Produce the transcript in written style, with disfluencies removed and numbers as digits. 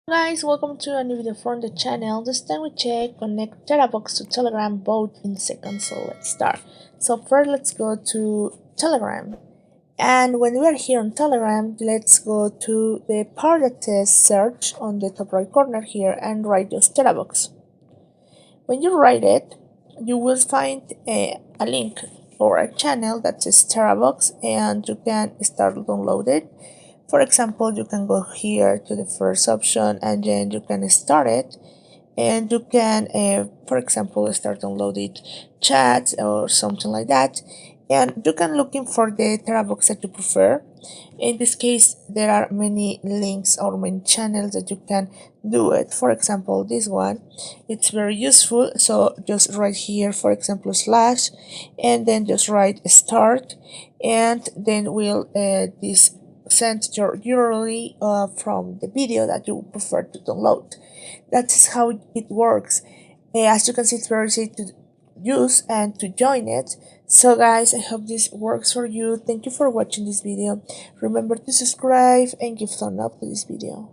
Guys, welcome to a new video from the channel. This time we check connect TeraBox to Telegram both in seconds. So let's start. So first let's go to Telegram. And when we are here on Telegram, let's go to the part that says search on the top right corner here and write just TeraBox. When you write it, you will find a link or a channel that says TeraBox and you can start download it. For example, you can go here to the first option and then you can start it, and you can for example start downloading chats or something like that, and you can looking for the TeraBox that you prefer. In this case, there are many links or many channels that you can do it. For example, this one, it's very useful. So just write here, for example, slash, and then just write start, and then will this send your URL from the video that you prefer to download. That is how it works. As you can see, it's very easy to use and to join it. So guys, I hope this works for you. Thank you for watching this video. Remember to subscribe and give thumbs up to this video.